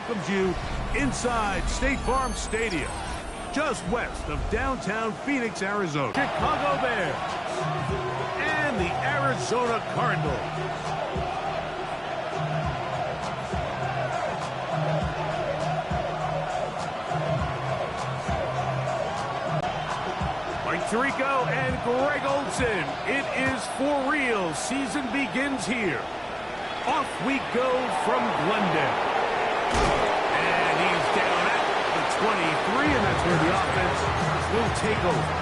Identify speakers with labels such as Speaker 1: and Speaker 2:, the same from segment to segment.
Speaker 1: welcomes you inside State Farm Stadium, just west of downtown Phoenix, Arizona. Chicago Bears and the Arizona Cardinals. Mike Tirico and Greg Olsen. It is for real. Season begins here. Off we go from Glendale. And he's down at the 23, and that's where the offense will take over.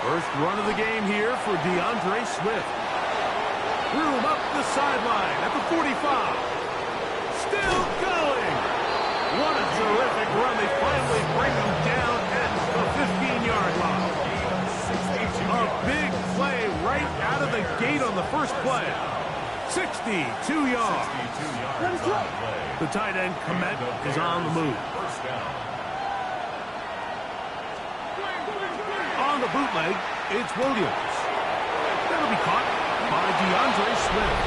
Speaker 1: First run of the game here for DeAndre Swift. Room up the sideline at the 45. Still going. What a terrific run. They finally bring him down at the 15-yard line. A big play right out of the gate on the first play. 62 yards. The tight end, Komet, is on the move. On the bootleg, it's Williams. That'll be caught by DeAndre Swift.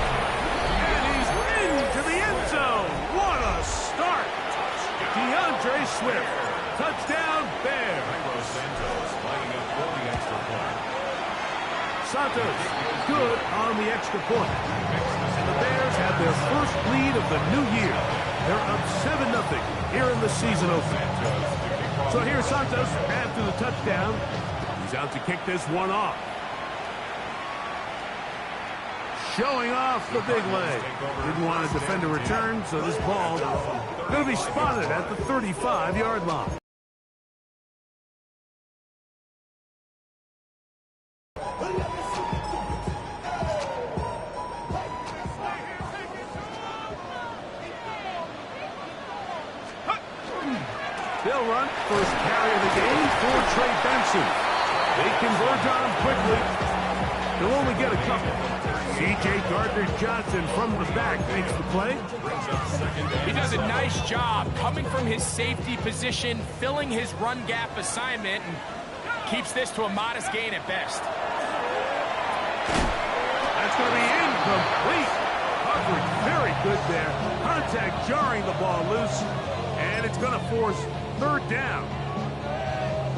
Speaker 1: And he's into the end zone. What a start. DeAndre Swift. Touchdown, Bears. Santos, good on the extra point. And the Bears have their first lead of the new year. They're up 7-0 here in the season opener. So here's Santos after the touchdown. He's out to kick this one off. Showing off the big leg. Didn't want to defend a return, so this ball going to be spotted at the 35-yard line. They'll run first carry of the game for Trey Benson. They converge on him quickly. They'll only get a couple. C.J. Gardner-Johnson from the back makes the play.
Speaker 2: He does a nice job coming from his safety position, filling his run gap assignment, and keeps this to a modest gain at best.
Speaker 1: That's going to be incomplete. Coverage very good there. Contact jarring the ball loose, and it's going to force third down.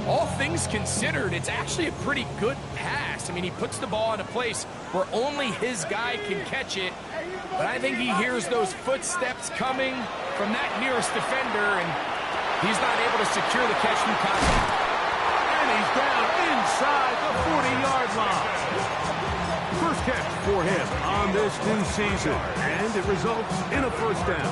Speaker 2: All things considered, it's actually a pretty good pass. I mean, he puts the ball in a place where only his guy can catch it. But I think he hears those footsteps coming from that nearest defender, and he's not able to secure the catch through contact.
Speaker 1: And he's down inside the 40-yard line. First catch for him on this new season, and it results in a first down.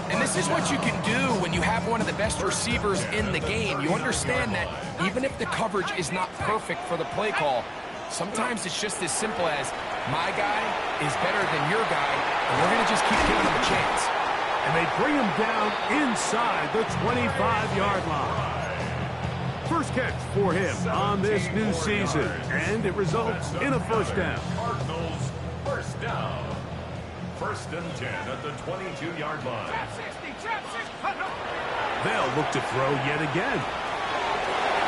Speaker 2: And this is what you can do when you have one of the best receivers in the game. You understand that even if the coverage is not perfect for the play call, sometimes it's just as simple as my guy is better than your guy, and we're going to just keep giving him a chance.
Speaker 1: And they bring him down inside the 25-yard line. First catch for him on this new season, and it results in a first down.
Speaker 3: Cardinals first down. First and 10 at the 22-yard line.
Speaker 1: They'll look to throw yet again.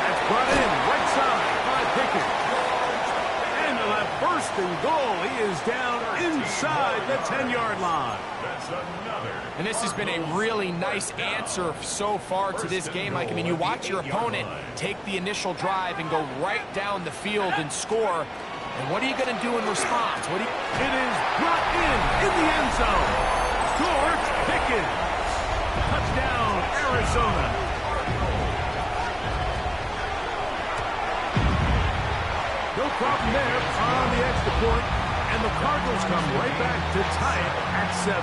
Speaker 1: That's brought in right side by Pickett. And they'll have first and goal. He is down inside the 10-yard line.
Speaker 3: That's another.
Speaker 2: And this has been a really nice answer so far to this game. Like, I mean, you watch your opponent take the initial drive and go right down the field and score. And what are you going to do in response?
Speaker 1: It is brought in the end zone. George Pickens. Touchdown, Arizona. No problem there on the extra point, and the Cardinals come right back to tie it at 7.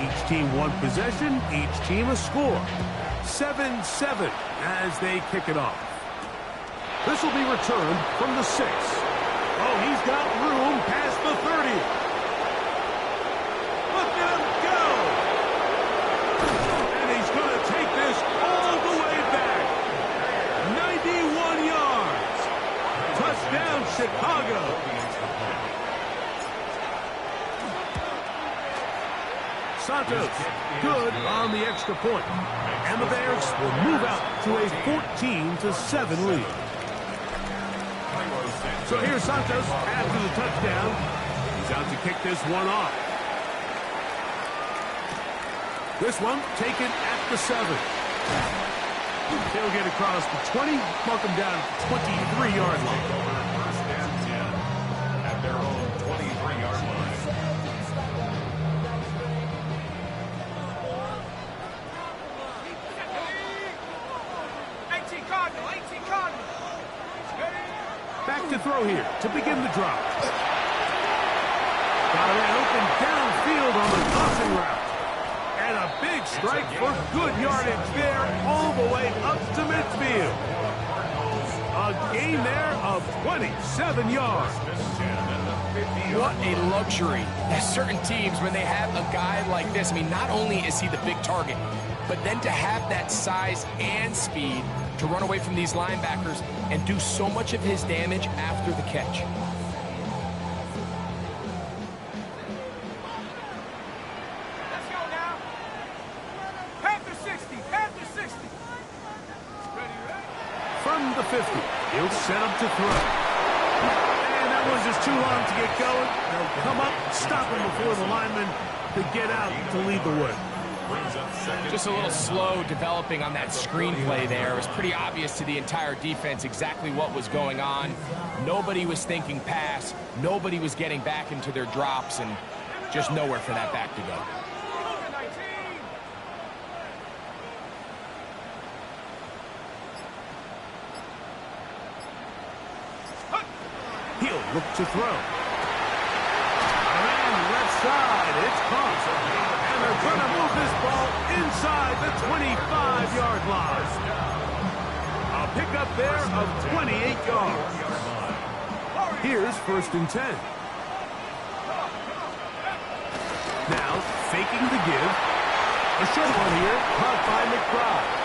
Speaker 1: Each team one possession, each team a score. 7-7 as they kick it off. This will be returned from the 6. Oh, he's got room past the 30. Look at him go. And he's going to take this all the way back. 91 yards. Touchdown, Chicago. Santos, good on the extra point. And the Bears will move out to a 14-7 lead. So here's Santos after the touchdown. He's out to kick this one off. This one taken at the 7. He'll get across the 20, mark him down at the 23-yard line.
Speaker 3: First and 10 at their own 23-yard line.
Speaker 1: Back to throw here to begin the drop. Got a man open downfield on the tossing route. And a big strike for good yardage there all the way up to midfield. A gain there of 27 yards.
Speaker 2: What a luxury. There's certain teams, when they have a guy like this, I mean, not only is he the big target, but then to have that size and speed to run away from these linebackers and do so much of his damage after the catch.
Speaker 1: From the 50, he'll set up to throw. And that was just too long to get going. They'll come up, stop him before the lineman to get out to lead the way.
Speaker 2: Just a little slow developing on that screenplay there. It was pretty obvious to the entire defense exactly what was going on. Nobody was thinking pass. Nobody was getting back into their drops, and just nowhere for that back to go.
Speaker 1: He'll look to throw. And left side, it's caught. And they're going to move this ball inside the 25-yard line. A pickup there of 28 yards. Here's 1st and 10. Now, faking the give. A short one here, caught by McBride.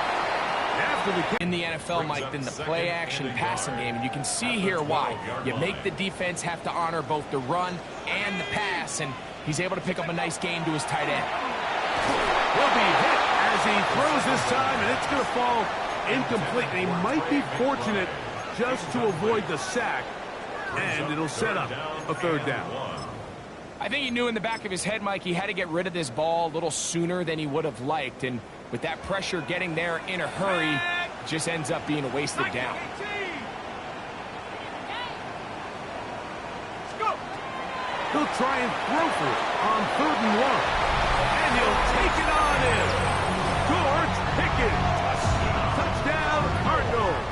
Speaker 2: In the NFL, Mike, than the play-action passing game, and you can see here why. You make the defense have to honor both the run and the pass, and he's able to pick up a nice gain to his tight end.
Speaker 1: He'll be hit as he throws this time, and it's going to fall incomplete. He might be fortunate just to avoid the sack, and it'll set up a 3rd down.
Speaker 2: I think he knew in the back of his head, Mike, he had to get rid of this ball a little sooner than he would have liked, and with that pressure getting there in a hurry, just ends up being a wasted down.
Speaker 1: He'll try and throw for it on 3rd and 1. And he'll take it on in. George Pickens. Touchdown, Cardinals.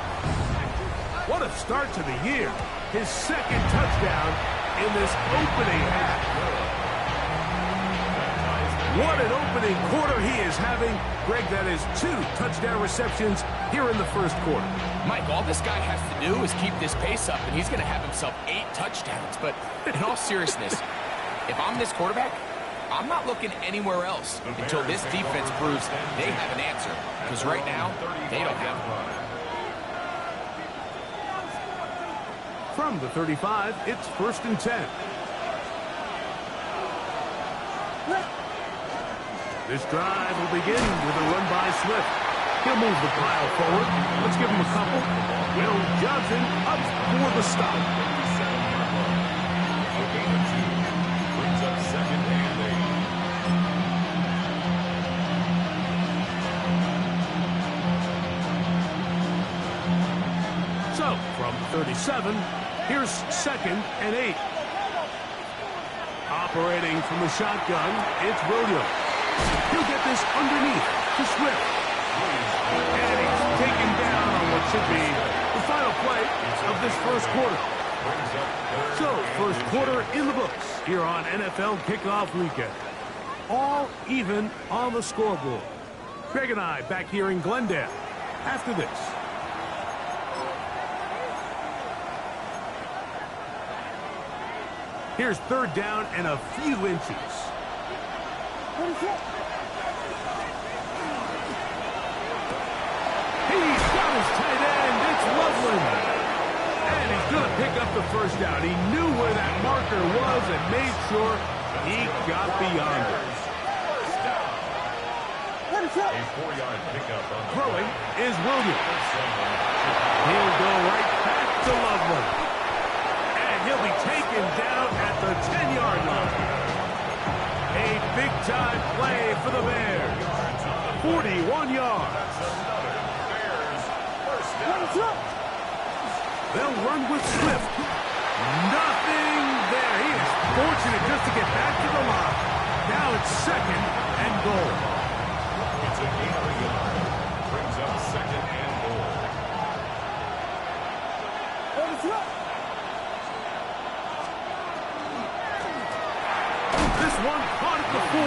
Speaker 1: What a start to the year. His 2nd touchdown in this opening half. What an opening quarter he is having. Greg, that is 2 touchdown receptions here in the 1st quarter.
Speaker 2: Mike, all this guy has to do is keep this pace up, and he's going to have himself 8 touchdowns. But in all seriousness, if I'm this quarterback, I'm not looking anywhere else until this defense proves they have an answer. Because right now, they don't have one.
Speaker 1: From the 35, it's 1st and 10. This drive will begin with a run by Swift. He'll move the pile forward. Let's give him a couple. Will Johnson up for the stop.
Speaker 3: Brings up 2nd and
Speaker 1: 8. So, from 37, here's 2nd and 8. Operating from the shotgun, it's Williams. He'll get this underneath to Swift. And he's taken down on what should be the final play of this 1st quarter. So, 1st quarter in the books here on NFL Kickoff Weekend. All even on the scoreboard. Greg and I back here in Glendale after this. Here's 3rd down and a few inches. What is it? He's got his tight end. It's Loveland. And he's going to pick up the 1st down. He knew where that marker was and made sure he got beyond it.
Speaker 3: A 4-yard pickup on the
Speaker 1: Throwing
Speaker 3: play.
Speaker 1: is Williams.
Speaker 3: First down.
Speaker 1: He'll go right back to Loveland. And he'll be taken down at the 10-yard line. A big-time play for the Bears. 41 yards.
Speaker 3: Bears first down.
Speaker 1: They'll run with Swift. Nothing there. He is fortunate just to get back to the line. Now it's second and goal.
Speaker 3: It's a gain of a yard. Brings up second and goal.
Speaker 1: This one caught at the 4.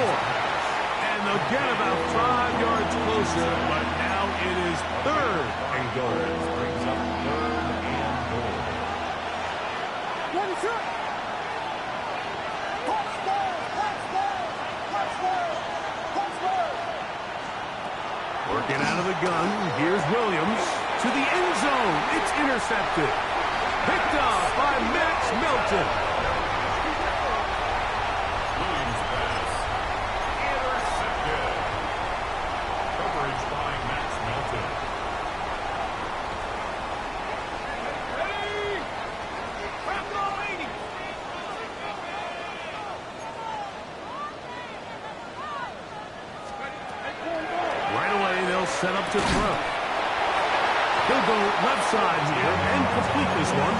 Speaker 1: And they'll get about 5 yards closer, but now it is third and goal.
Speaker 3: Brings up third and goal.
Speaker 1: Working out of the gun, here's Williams to the end zone. It's intercepted. Picked up by Max Milton.
Speaker 3: Williams pass. Intercepted. Coverage by Max Milton.
Speaker 1: Right away, they'll set up to throw. He'll go left side here and complete this one.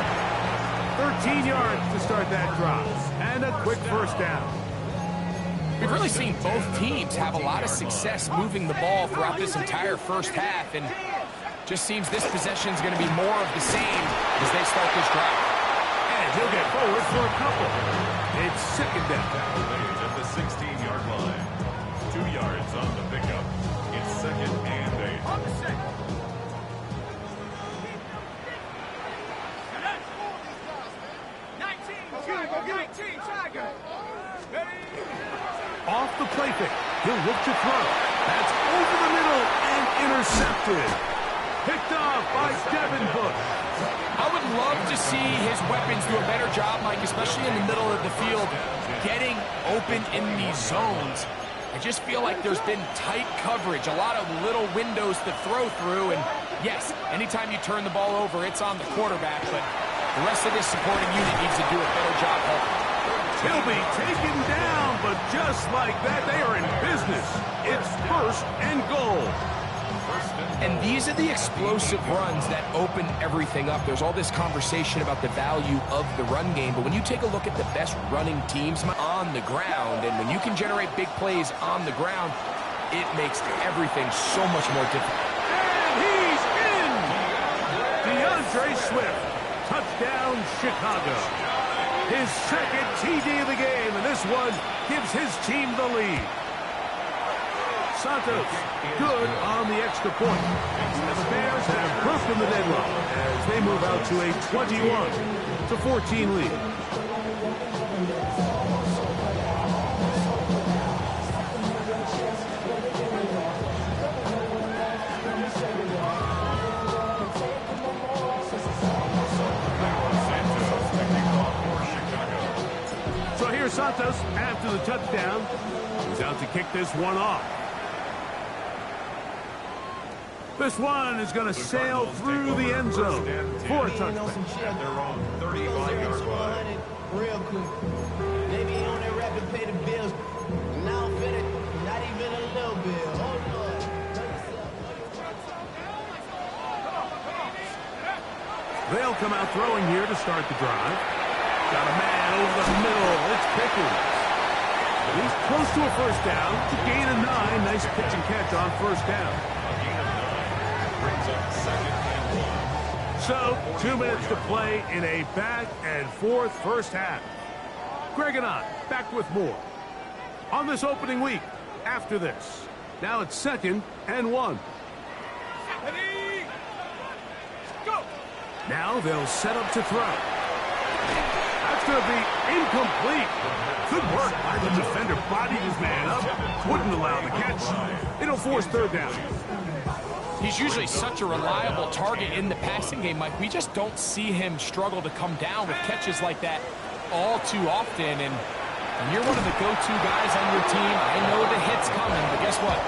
Speaker 1: 13 yards to start that drive. And a quick first down.
Speaker 2: We've really seen both teams have a lot of success moving the ball throughout this entire first half, and just seems this possession is going to be more of the same as they start this drive.
Speaker 1: And he'll get forward for a couple. It's second down.
Speaker 3: Plays at the 16-yard line. 2 yards on the pickup. It's second and 8.
Speaker 1: Off the play pick. He'll look to throw. That's over the middle and intercepted. Picked off by Devin Bush.
Speaker 2: I would love to see his weapons do a better job, Mike, especially in the middle of the field, getting open in these zones. I just feel like there's been tight coverage, a lot of little windows to throw through, and yes, anytime you turn the ball over, it's on the quarterback, but the rest of this supporting unit needs to do a better job helping.
Speaker 1: He'll be taken down, but just like that, they are in business. It's first and goal.
Speaker 2: And these are the explosive runs that open everything up. There's all this conversation about the value of the run game, but when you take a look at the best running teams on the ground, and when you can generate big plays on the ground, it makes everything so much more difficult.
Speaker 1: And he's in! DeAndre Swift, touchdown Chicago. His second TD of the game, and this one gives his team the lead. Santos, good on the extra point. And the Bears have broken the deadlock as they move out to a 21-14 lead. So here's Santos after the touchdown. He's out to kick this one off. This one is going to sail through the end zone for a touchdown.
Speaker 3: At their own 35-yard line.
Speaker 4: Real quick. They be on that rapid pay the bills. Now I'm finna, not even a little bit. Hold on.
Speaker 1: They'll come out throwing here to start the drive. Got a man over the middle. It's Pickens. He's close to a first down. To gain a 9. Nice pitch and catch on first down.
Speaker 3: A gain of 9. Brings up second and 1.
Speaker 1: So, 2 minutes to play in a back-and-forth first half. Greg and I back with more on this opening week after this. Now it's second and 1.
Speaker 2: Ready? Go!
Speaker 1: Now they'll set up to throw. That's going to be incomplete. Good work by the defender. Bodied his man up. Wouldn't allow the catch. It'll force third down.
Speaker 2: He's usually such a reliable target in the passing game, Mike. We just don't see him struggle to come down with catches like that all too often. And you're one of the go-to guys on your team. I know the hit's coming, but guess what?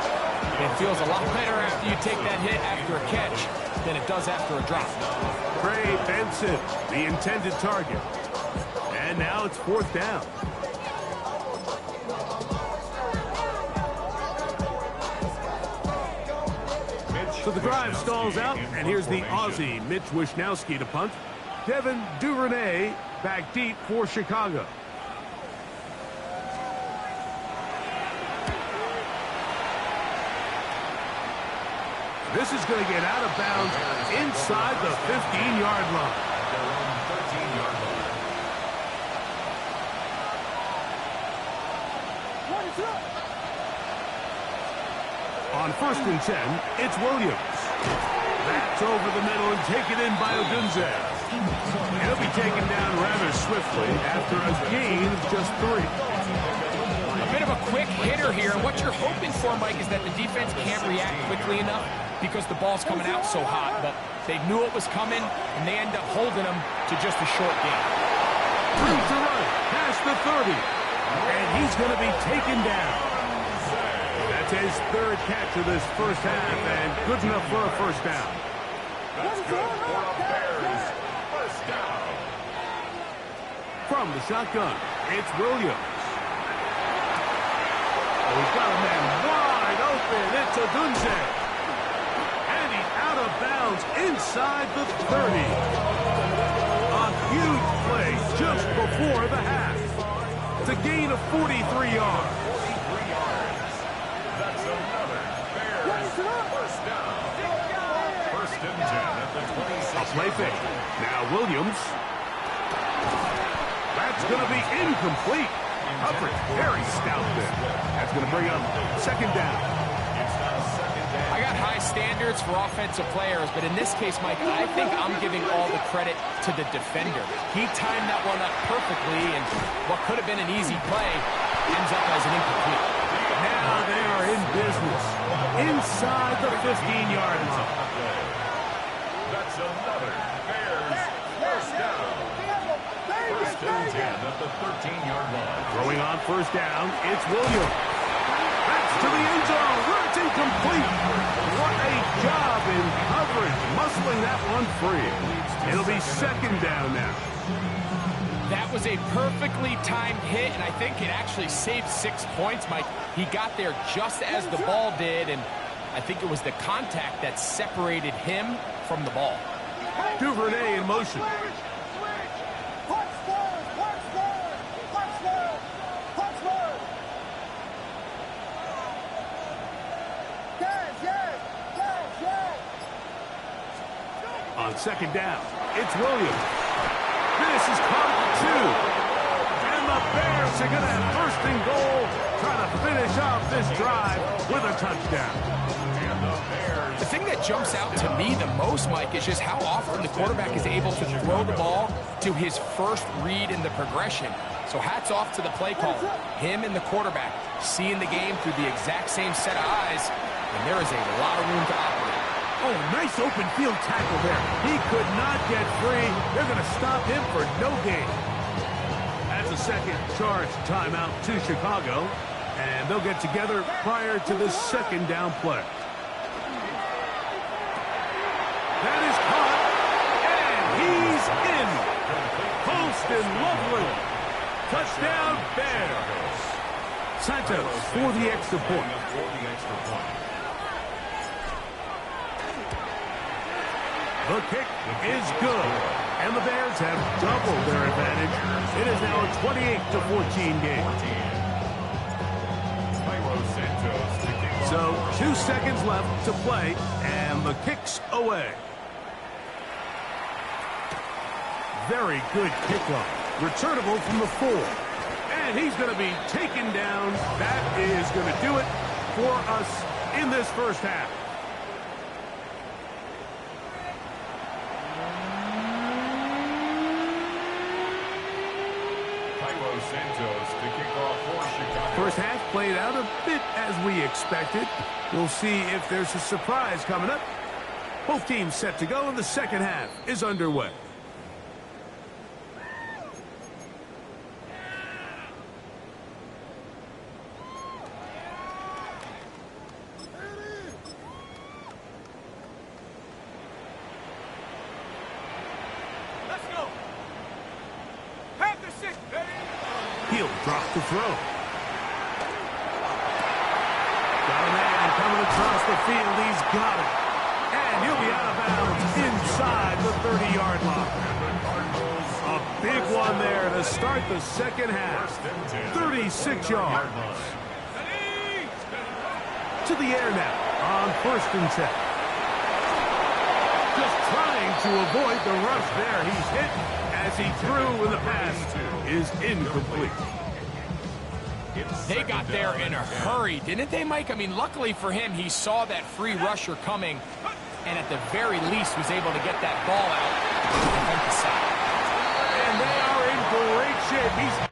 Speaker 2: It feels a lot better after you take that hit after a catch than it does after a drop.
Speaker 1: Trey Benson, the intended target. And now it's 4th down. So the drive stalls out, and here's the Aussie, Mitch Wishnowsky, to punt. Devin Duvernay back deep for Chicago. This is going to get out of bounds inside the 15-yard line. On 1st and 10, it's Williams. That's over the middle and taken in by Odunze. He'll be taken down rather swiftly after a gain of just 3.
Speaker 2: A bit of a quick hitter here. What you're hoping for, Mike, is that the defense can't react quickly enough because the ball's coming out so hot. But they knew it was coming, and they end up holding them to just a short gain.
Speaker 1: Room to run past the 30. And he's going to be taken down. That's his 3rd catch of this first half, and good enough for a first down.
Speaker 3: That's good for a Bears first down.
Speaker 1: From the shotgun, it's Williams. Oh, he's got a man wide open. It's Odunze. And he's out of bounds inside the 30. A huge play just before the half. It's a gain of 43 yards.
Speaker 3: That's another Bears first down. 1st and 10 at the 26.
Speaker 1: A play fake. Now Williams. That's going to be incomplete. Coverage very stout there. That's going to bring up 2nd down.
Speaker 3: It's now 2nd down.
Speaker 2: I got high standards for offensive players, but in this case, Mike, I think I'm giving all the credit to the defender. He timed that one up perfectly, and what could have been an easy play ends up as an incomplete.
Speaker 1: Now they are in business inside the 15-yard line.
Speaker 3: That's another Bears first down. 1st and 10 at the 13-yard line.
Speaker 1: Throwing on 1st down, it's Williams. That's to the end zone, where it's incomplete. What a job in coverage, muscling that one free. It'll be 2nd down now.
Speaker 2: That was a perfectly timed hit, and I think it actually saved 6 points, Mike. He got there just as the ball did, and I think it was the contact that separated him from the ball.
Speaker 1: Duvernay in motion. On 2nd down, it's Williams. This is caught at 2. And the Bears are going to have 1st and goal, trying to finish off this drive with a touchdown.
Speaker 3: And the Bears.
Speaker 2: The thing that jumps out to me the most, Mike, is just how often the quarterback is able to throw the ball to his first read in the progression. So hats off to the play caller. Him and the quarterback seeing the game through the exact same set of eyes, and there is a lot of room to operate.
Speaker 1: Oh, nice open field tackle there. He could not get free. They're going to stop him for no gain. That's a 2nd charge timeout to Chicago, and they'll get together prior to the 2nd down play. That is caught, and he's in. Colston Loveland. Touchdown, Bears. Santos for the extra point. The kick is good, and the Bears have doubled their advantage. It is now a 28-14 game. So 2 seconds left to play, and the kick's away. Very good kickoff. Returnable from the 4. And he's going to be taken down. That is going to do it for us in this first half.
Speaker 3: Santos to kick off for Chicago.
Speaker 1: First half played out a bit as we expected. We'll see if there's a surprise coming up. Both teams set to go, and the second half is underway. He'll drop the throw. Got a man coming across the field. He's got it. And he'll be out of bounds inside the 30-yard line. A big one there to start the second half. 36 yards. To the air now on 1st and 10. Just trying to avoid the rush there. He's hit as he threw, and the pass is incomplete.
Speaker 2: They got there in a hurry, didn't they, Mike? I mean, luckily for him, he saw that free rusher coming, and at the very least was able to get that ball out on the side.
Speaker 1: And they are in great shape. He's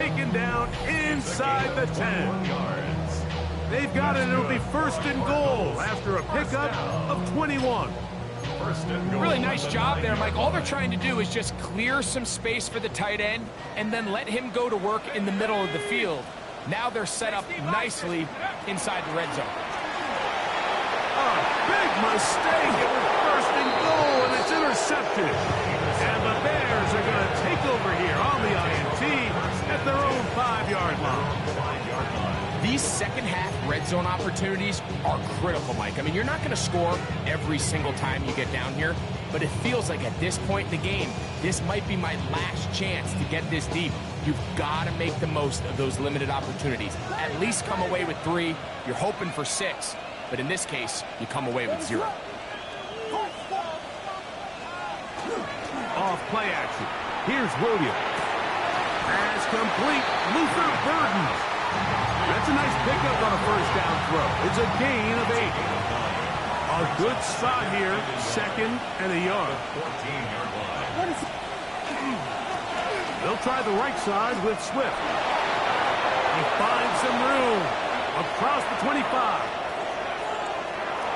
Speaker 1: taken down inside the 10. They've got it. It'll be 1st and goal after a pickup of 21.
Speaker 2: Really nice job there, Mike. All they're trying to do is just clear some space for the tight end and then let him go to work in the middle of the field. Now they're set up nicely inside the red zone.
Speaker 1: A big mistake. It was 1st and goal, and it's intercepted. And the Bears are going to take over here on the INT at their own 5-yard line.
Speaker 2: These second-half red zone opportunities are critical, Mike. I mean, you're not going to score every single time you get down here, but it feels like at this point in the game, this might be my last chance to get this deep. You've got to make the most of those limited opportunities. At least come away with 3. You're hoping for 6, but in this case, you come away with 0.
Speaker 1: Off play action. Here's Williams. Pass complete. Luther Burden. That's a nice pickup on a 1st down throw. It's a gain of 8. A good spot here. 2nd and a yard. They'll try the right side with Swift. He finds some room across the 25.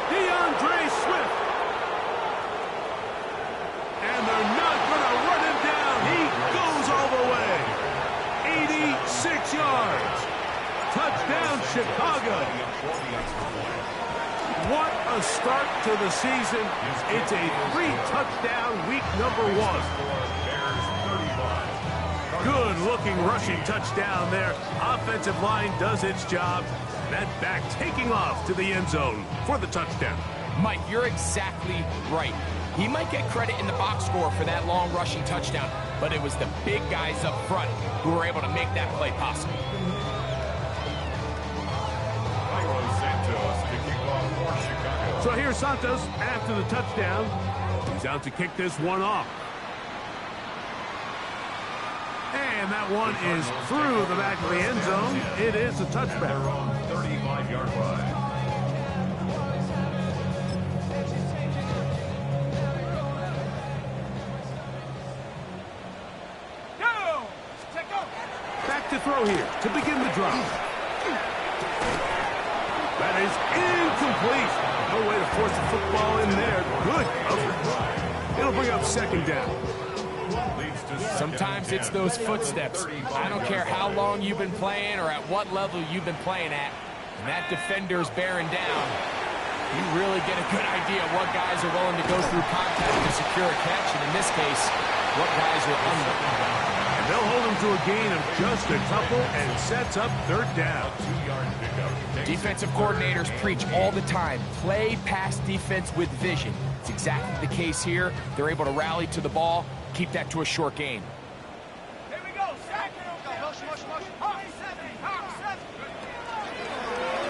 Speaker 1: DeAndre Swift. And they're not going to run him down. He goes all the way. 86 yards. Touchdown, Chicago. What a start to the season. It's a 3-touchdown week number 1. Good-looking rushing touchdown there. Offensive line does its job. That back taking off to the end zone for the touchdown.
Speaker 2: Mike, you're exactly right. He might get credit in the box score for that long rushing touchdown, but it was the big guys up front who were able to make that play possible.
Speaker 1: So here's Santos after the touchdown. He's out to kick this one off. And that one is through the back of the end zone. It is a touchback.
Speaker 3: 35-yard line.
Speaker 1: Back to throw here to begin the drive. That is incomplete. No way to force the football in there. Good coverage. It'll bring up 2nd down.
Speaker 3: Leads
Speaker 2: Sometimes it's those footsteps. I don't care how long you've been playing or at what level you've been playing at. And that defender's bearing down. You really get a good idea of what guys are willing to go through contact to secure a catch, and in this case, what guys are under.
Speaker 1: And they'll hold him to a gain of just a couple and sets up third down.
Speaker 2: Defensive coordinators preach all the time, play pass defense with vision. It's exactly the case here. They're able to rally to the ball, keep that to a short gain.
Speaker 5: Here we go.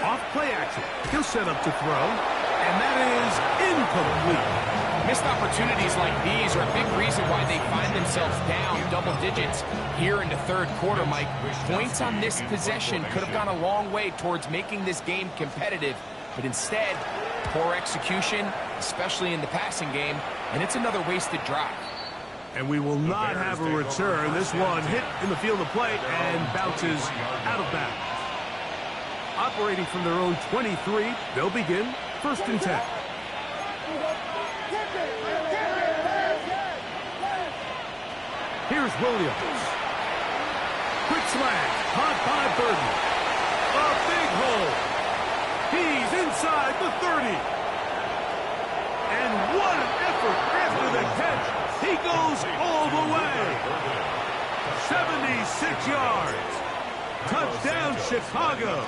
Speaker 1: Off play action. He'll set up to throw, and that is incomplete.
Speaker 2: Missed opportunities like these are a big reason why they find themselves down double digits here in the third quarter, Mike. Points on this possession could have gone a long way towards making this game competitive, but instead, poor execution, especially in the passing game, and it's another wasted drive.
Speaker 1: And we will not have a return. This one hit in the field of play and bounces out of bounds. Operating from their own 23, they'll begin 1st and 10. Here's Williams. Quick slant, caught by Burton. A big hole. He's inside the 30. And what an effort after the catch. He goes all the way. 76 yards. Touchdown, Chicago.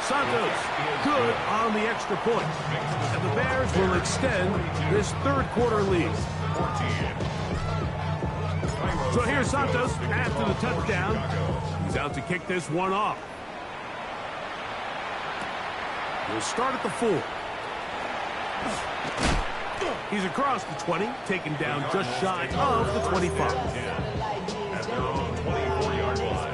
Speaker 1: Santos, good on the extra point. And the Bears will extend this third quarter lead. So here's Santos after the touchdown. He's out to kick this one off. We'll start at the 4. He's across the 20, taken down just shy of the 25.
Speaker 3: At their own 24-yard line.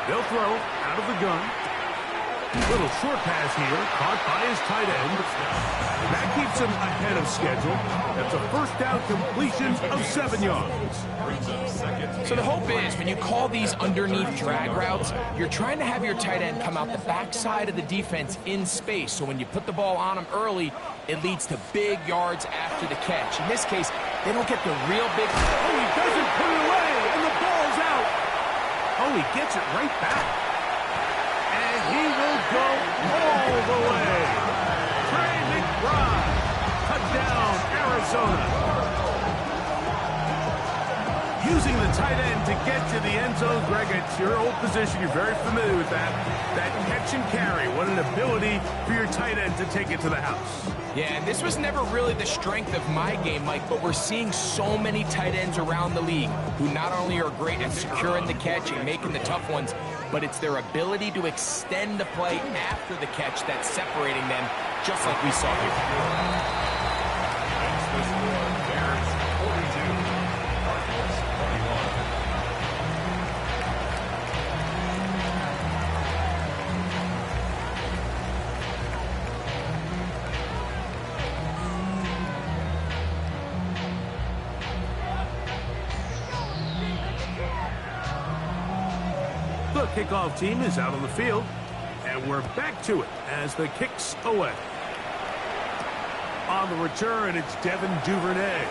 Speaker 1: They'll throw out of the gun. Little short pass here, caught by his tight end. That keeps him ahead of schedule. That's a first down completion of 7 yards.
Speaker 2: So the hope is when you call these underneath drag routes, you're trying to have your tight end come out the backside of the defense in space. So when you put the ball on him early, it leads to big yards after the catch. In this case, they don't get the real big...
Speaker 1: Oh, he doesn't put it away, and the ball's out. Oh, he gets it right back. And he will go all the way. Trey McBride. Touchdown, Arizona. Using the tight end to get to the end zone, Greg, it's your old position. You're very familiar with that. That catch and carry. What an ability for your tight end to take it to the house.
Speaker 2: Yeah, and this was never really the strength of my game, Mike, but we're seeing so many tight ends around the league who not only are great at securing the catch and making the tough ones, but it's their ability to extend the play after the catch that's separating them, just like we saw here.
Speaker 1: The kickoff team is out on the field, and we're back to it as the kick's away. On the return, it's Devin Duvernay.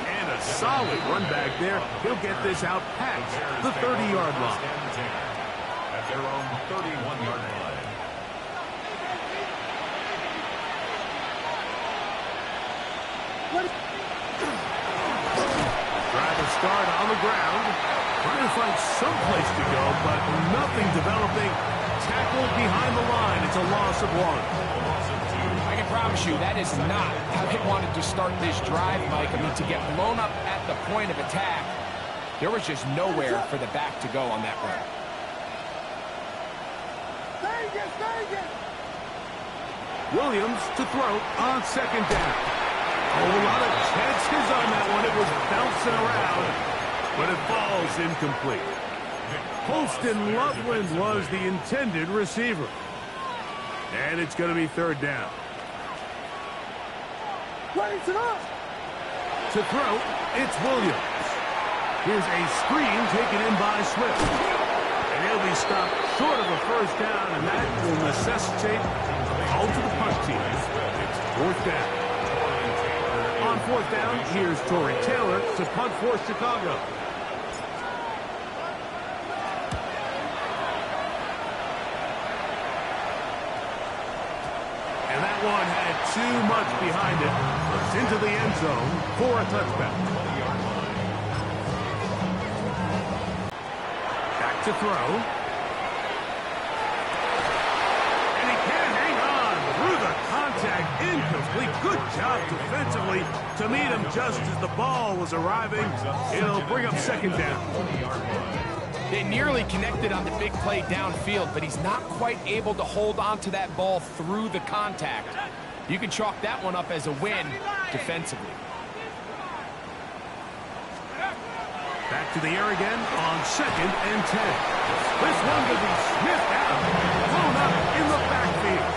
Speaker 1: And a solid run back there. He'll get this out past the 30-yard line.
Speaker 3: At their own 31-yard line.
Speaker 1: Driver start on the ground. Trying to find some place to go, but nothing developing. Tackled behind the line. It's a loss of 1.
Speaker 2: I can promise you that is not how they wanted to start this drive, Mike. I mean, to get blown up at the point of attack, there was just nowhere for the back to go on that run.
Speaker 1: Williams to throw on 2nd down. Oh, a lot of chances on that one. It was bouncing around, but it falls incomplete. Holston Loveland was the intended receiver. And it's going to be 3rd down. To throw, it's Williams. Here's a screen taken in by Swift. And he'll be stopped short of a first down, and that will necessitate a call to the punt team. Fourth down. On fourth down, here's Tory Taylor to punt for Chicago. And that one had too much behind it. It's into the end zone for a touchback. Back to throw. And he can't hang on through the contact. Incomplete. Good job defensively to meet him just as the ball was arriving. It'll bring up second down.
Speaker 2: They nearly connected on the big play downfield, but he's not quite able to hold on to that ball through the contact. You can chalk that one up as a win defensively.
Speaker 1: Back to the air again on 2nd and 10. This one will be sniffed out, thrown up in the backfield.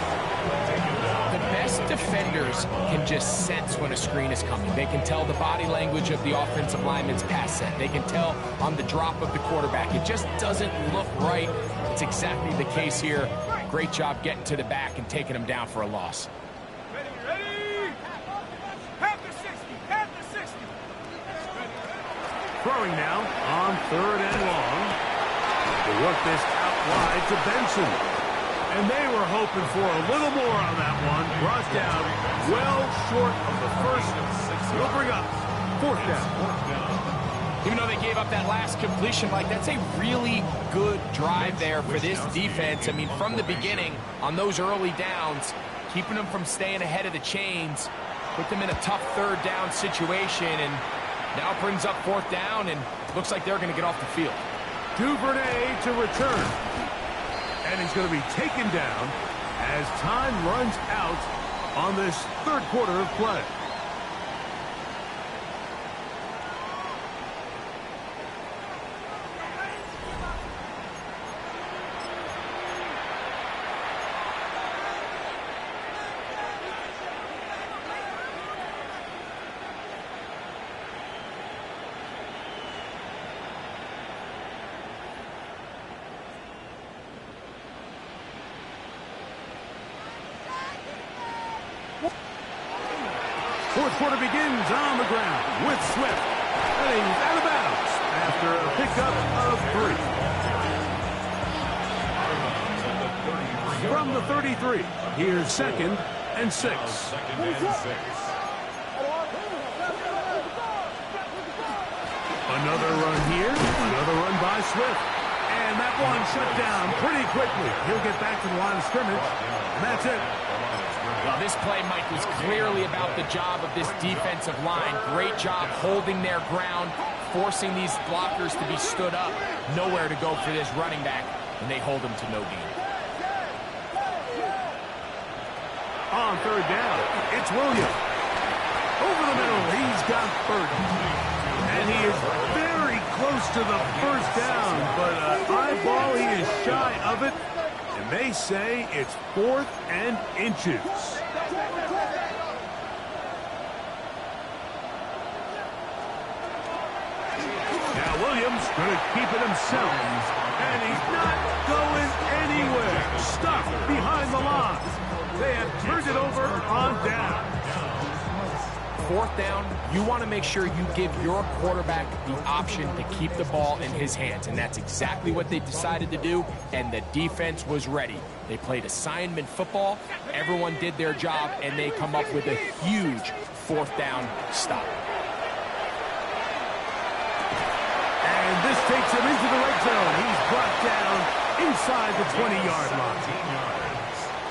Speaker 2: The best defenders can just sense when a screen is coming. They can tell the body language of the offensive lineman's pass set. They can tell on the drop of the quarterback. It just doesn't look right. It's exactly the case here. Great job getting to the back and taking him down for a loss.
Speaker 5: Ready? Half the 60. Half the 60.
Speaker 1: Throwing now on 3rd and long. They work this out wide to Benson. And they were hoping for a little more on that one. Brought down well short of the first. He'll bring up 4th down.
Speaker 2: Even though they gave up that last completion, Mike, that's a really good drive there for this defense. I mean, from the beginning, on those early downs, keeping them from staying ahead of the chains, put them in a tough 3rd down situation, and now brings up 4th down, and looks like they're going to get off the field.
Speaker 1: Duvernay to return. And he's going to be taken down as time runs out on this 3rd quarter of play. Fourth quarter begins on the ground with Swift. And he's out of bounds after a pickup of 3. From the 33, here's 2nd and 6. Another run here, another run by Swift. And that one shut down pretty quickly. He'll get back to the line of scrimmage, and that's it.
Speaker 2: Well, this play, Mike, was clearly about the job of this defensive line. Great job holding their ground, forcing these blockers to be stood up. Nowhere to go for this running back, and they hold him to no gain.
Speaker 1: On 3rd down, it's Williams. Over the middle, he's got Burton. And he is very close to the first down, but eyeball, he is shy of it. And they say it's 4th and inches. Now Williams going to keep it himself. And he's not going anywhere. Stuck behind the line. They have turned it over on down.
Speaker 2: 4th down, you want to make sure you give your quarterback the option to keep the ball in his hands, and that's exactly what they decided to do, and the defense was ready. They played assignment football, everyone did their job, and they come up with a huge 4th down stop.
Speaker 1: And this takes him into the red zone. He's brought down inside the 20-yard line.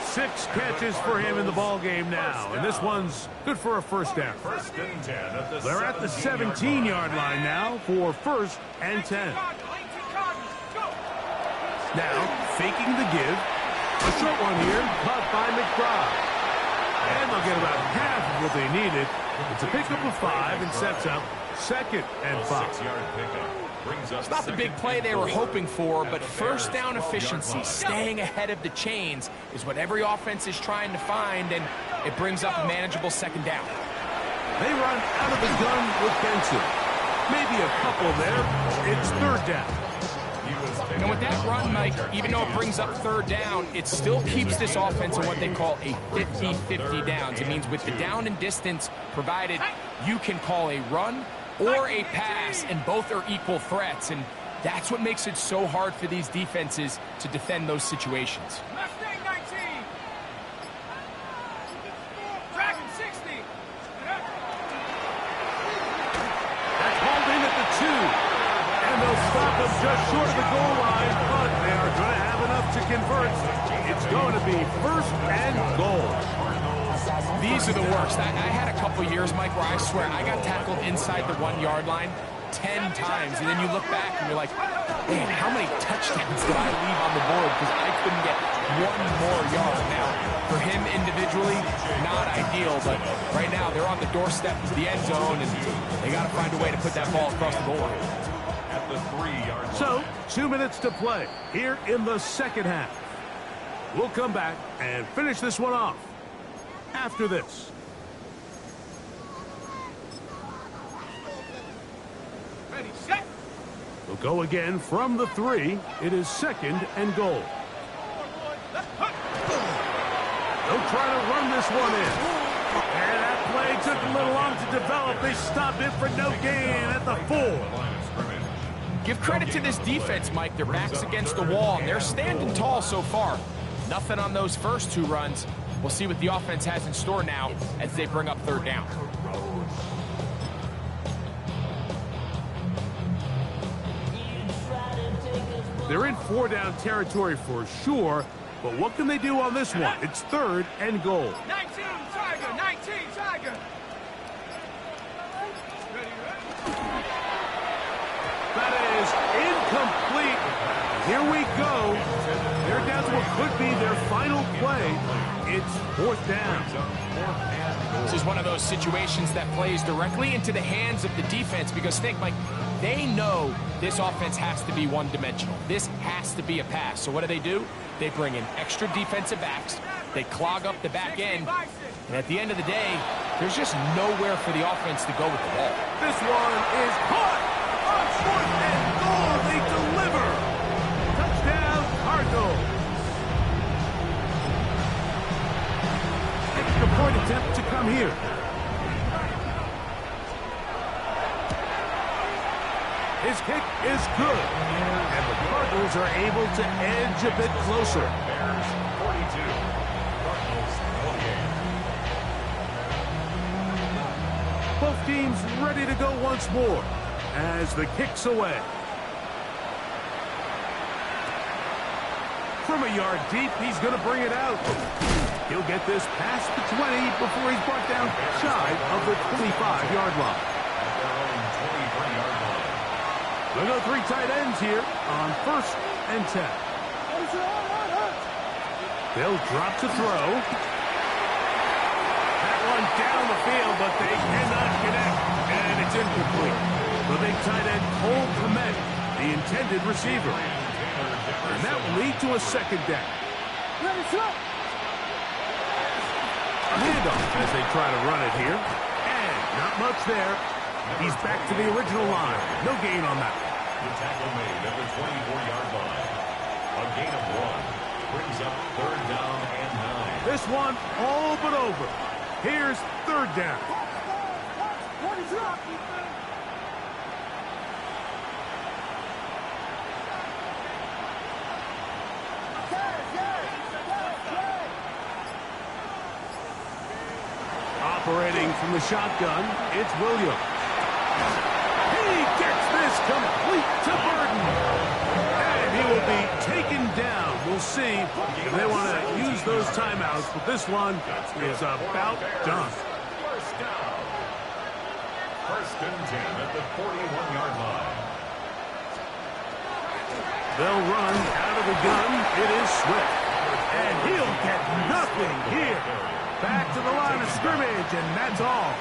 Speaker 1: 6 catches for him in the ball game now, and this one's good for a first down. They're at the 17-yard line now for 1st and 10. Now, faking the give. A short one here, caught by McBride. And they'll get about half of what they needed. It's a pickup of 5 and sets up 2nd and 5.
Speaker 2: It's not the big play they were hoping for, but first down efficiency, staying ahead of the chains, is what every offense is trying to find, and it brings up a manageable 2nd down.
Speaker 1: They run out of the gun with Benson. Maybe a couple there. It's third down.
Speaker 2: And with that run, Mike, even though it brings up third down, it still keeps this offense in what they call a 50-50 downs. It means with the down and distance provided, you can call a run or a pass, and both are equal threats. And that's what makes it so hard for these defenses to defend those situations.
Speaker 5: Mustang 19. Dragon 60.
Speaker 1: That's hauled in at the 2. And they'll stop him just short of the goal line, but they are going to have enough to convert. It's going to be first and goal.
Speaker 2: These are the worst. I had a couple years, Mike, where I swear I got tackled inside the 1 yard line 10 times, and then you look back and you're like, man, how many touchdowns did I leave on the board because I couldn't get 1 more yard? Now, for him individually, not ideal, but right now they're on the doorstep of the end zone, and they got to find a way to put that ball across the goal line.
Speaker 3: At the 3-yard line.
Speaker 1: So, 2 minutes to play here in the second half. We'll come back and finish this one off after this.
Speaker 5: Ready, set.
Speaker 1: We'll go again from the 3. It is second and goal. They'll try to run this one in. And that play took a little long to develop. They stopped it for no gain at the 4.
Speaker 2: Give credit to this defense, Mike. Their back's against the wall, and they're standing tall so far. Nothing on those first 2 runs. We'll see what the offense has in store now as they bring up third down.
Speaker 1: They're in 4-down territory for sure, but what can they do on this one? It's third and goal.
Speaker 5: 19 Tiger. 19 Tiger. Ready, ready.
Speaker 1: That is incomplete. Here we go. They're down to what could be their final play. It's fourth down.
Speaker 2: This is one of those situations that plays directly into the hands of the defense because think, Mike, they know this offense has to be one-dimensional. This has to be a pass. So what do? They bring in extra defensive backs. They clog up the back end. And at the end of the day, there's just nowhere for the offense to go with the ball.
Speaker 1: This one is caught. On fourth and goal, they deliver. Touchdown, Cardinals. Extra point attempt to come here. His kick is good. And the Cardinals are able to edge a bit closer.
Speaker 3: Bears 42. Cardinals 28.
Speaker 1: Both teams ready to go once more as the kick's away. From a yard deep, he's going to bring it out. He'll get this past the 20 before he's brought down shy of the 25-yard line.
Speaker 3: At their own 23-yard line.
Speaker 1: They'll go 3 tight ends here on first and 10. They'll drop to throw. That one down the field, but they cannot connect. And it's incomplete. The big tight end, Cole Kmet, the intended receiver. And that will lead to a second down. A handoff as they try to run it here. And not much there. He's back to the original line. No gain on that.
Speaker 3: The tackle made at the 24-yard line. A gain of 1 brings up third down and 9.
Speaker 1: This one all but over. Here's third down. Operating from the shotgun, it's Williams. He gets this complete to Burton. And he will be taken down. We'll see if they want to use those timeouts, but this one is about done.
Speaker 3: First down. First and 10 at the 41-yard line.
Speaker 1: They'll run out of the gun. It is Swift. And he'll get nothing here. Back to the line of scrimmage, and that's all.